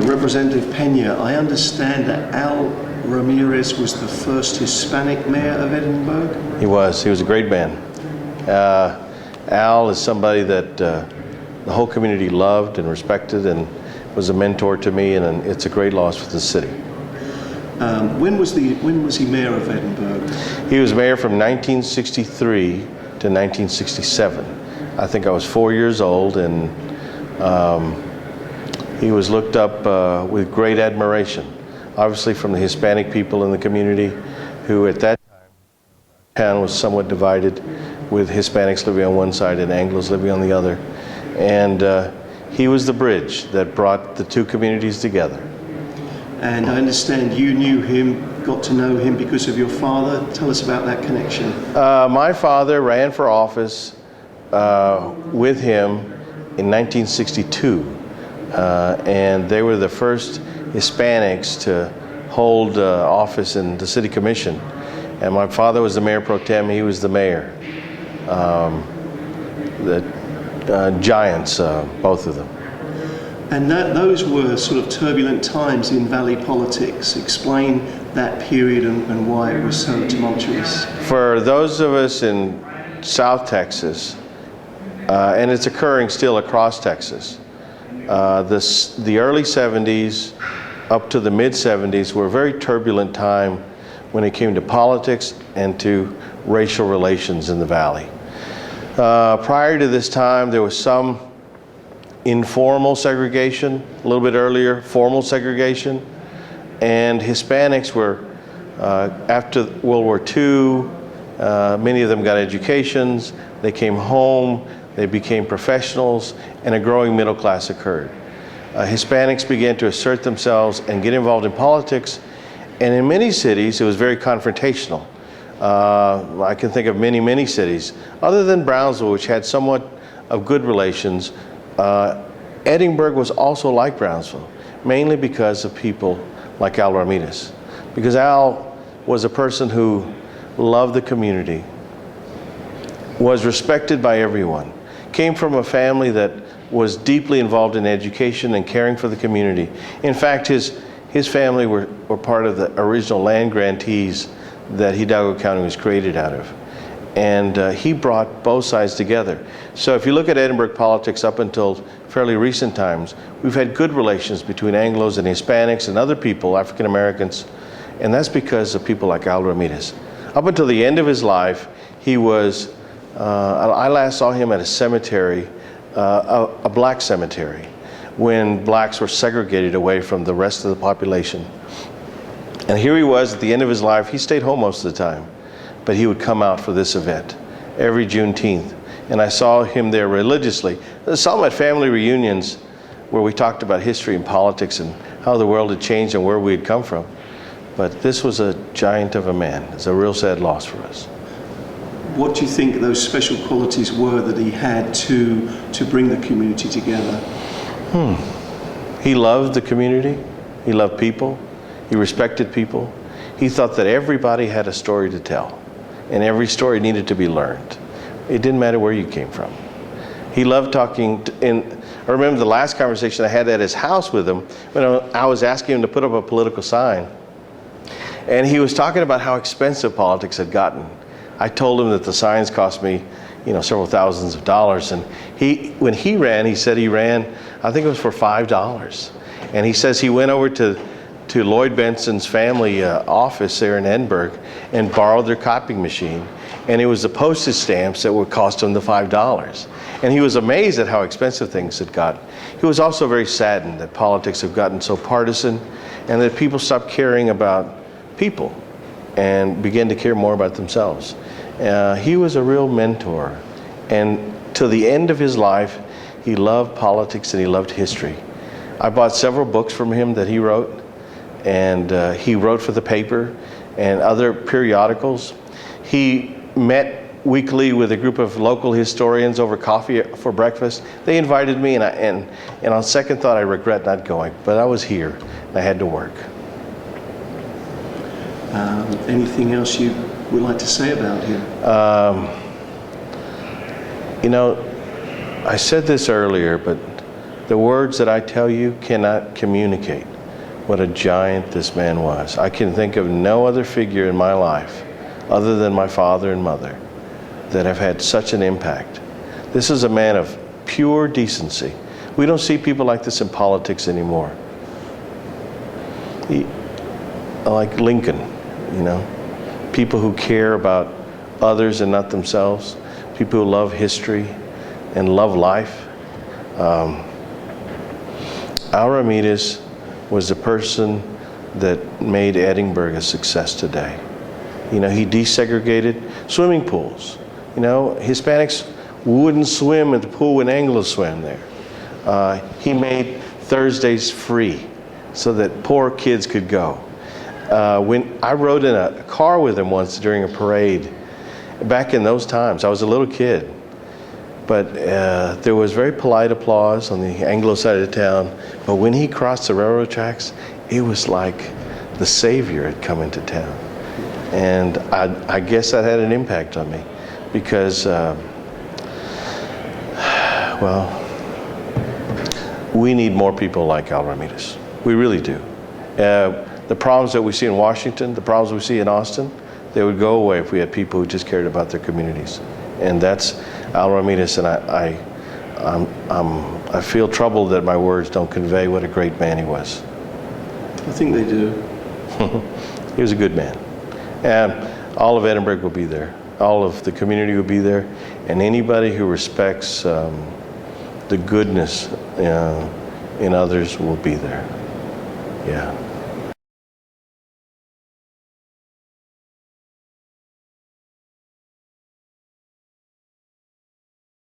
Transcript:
Representative Peña, I understand that Al Ramirez was the first Hispanic mayor of Edinburg? He was a great man. Al is somebody that the whole community loved and respected and was a mentor to me, and it's a great loss for the city. When was he mayor of Edinburg? He was mayor from 1963 to 1967. I think I was 4 years old, and he was looked up with great admiration, obviously from the Hispanic people in the community, who at that time, town was somewhat divided, with Hispanics living on one side and Anglos living on the other. And he was the bridge that brought the two communities together. And I understand you knew him, got to know him because of your father. Tell us about that connection. My father ran for office with him in 1962. And they were the first Hispanics to hold office in the city commission. And my father was the mayor pro tem, he was the mayor. The giants, both of them. And those were sort of turbulent times in Valley politics. Explain that period and why it was so tumultuous. For those of us in South Texas, and it's occurring still across Texas, the early 70s up to the mid 70s were a very turbulent time when it came to politics and to racial relations in the Valley. Prior to this time, there was some informal segregation, a little bit earlier, formal segregation, and Hispanics were, after World War II, many of them got educations, they came home, they became professionals, and a growing middle class occurred. Hispanics began to assert themselves and get involved in politics, and in many cities, it was very confrontational. I can think of many cities, other than Brownsville, which had somewhat of good relations. Edinburg was also like Brownsville, mainly because of people like Al Ramirez. Because Al was a person who loved the community, was respected by everyone, came from a family that was deeply involved in education and caring for the community. In fact, his family were part of the original land grantees that Hidalgo County was created out of. And he brought both sides together. So if you look at Edinburg politics up until fairly recent times, we've had good relations between Anglos and Hispanics and other people, African Americans, and that's because of people like Al Ramirez. Up until the end of his life, he was, I last saw him at a cemetery, a black cemetery, when blacks were segregated away from the rest of the population. And here he was at the end of his life. He stayed home most of the time, but he would come out for this event every Juneteenth. And I saw him there religiously. I saw him at family reunions where we talked about history and politics and how the world had changed and where we had come from. But this was a giant of a man. It's a real sad loss for us. What do you think those special qualities were that he had to bring the community together? He loved the community. He loved people. He respected people. He thought that everybody had a story to tell, and every story needed to be learned. It didn't matter where you came from. He loved talking, and I remember the last conversation I had at his house with him when I was asking him to put up a political sign. And he was talking about how expensive politics had gotten. I told him that the signs cost me, several thousands of dollars. And when he ran, he said he ran, I think it was for $5. And he says he went over to Lloyd Benson's family office there in Edinburg and borrowed their copying machine. And it was the postage stamps that would cost him the $5. And he was amazed at how expensive things had gotten. He was also very saddened that politics have gotten so partisan and that people stopped caring about people and began to care more about themselves. He was a real mentor. And to the end of his life, he loved politics and he loved history. I bought several books from him that he wrote. And he wrote for the paper and other periodicals. He met weekly with a group of local historians over coffee for breakfast. They invited me, and on second thought, I regret not going, but I was here, and I had to work. Anything else you would like to say about him? I said this earlier, but The words that I tell you cannot communicate what a giant this man was. I can think of no other figure in my life, other than my father and mother, that have had such an impact. This is a man of pure decency. We don't see people like this in politics anymore. Like Lincoln, you know, people who care about others and not themselves, people who love history and love life. Al Ramirez was the person that made Edinburg a success today. You know, he desegregated swimming pools. You know, Hispanics wouldn't swim at the pool when Anglos swam there. He made Thursdays free so that poor kids could go. When I rode in a car with him once during a parade, back in those times, I was a little kid, but there was very polite applause on the Anglo side of town. But when he crossed the railroad tracks, it was like the savior had come into town. And I guess that had an impact on me because, well, we need more people like Al Ramirez. We really do. The problems that we see in Washington, the problems we see in Austin, they would go away if we had people who just cared about their communities. And that's Al Ramirez, and I feel troubled that my words don't convey what a great man he was. I think they do. He was a good man. And all of Edinburg will be there. All of the community will be there. And anybody who respects the goodness in others will be there. Yeah.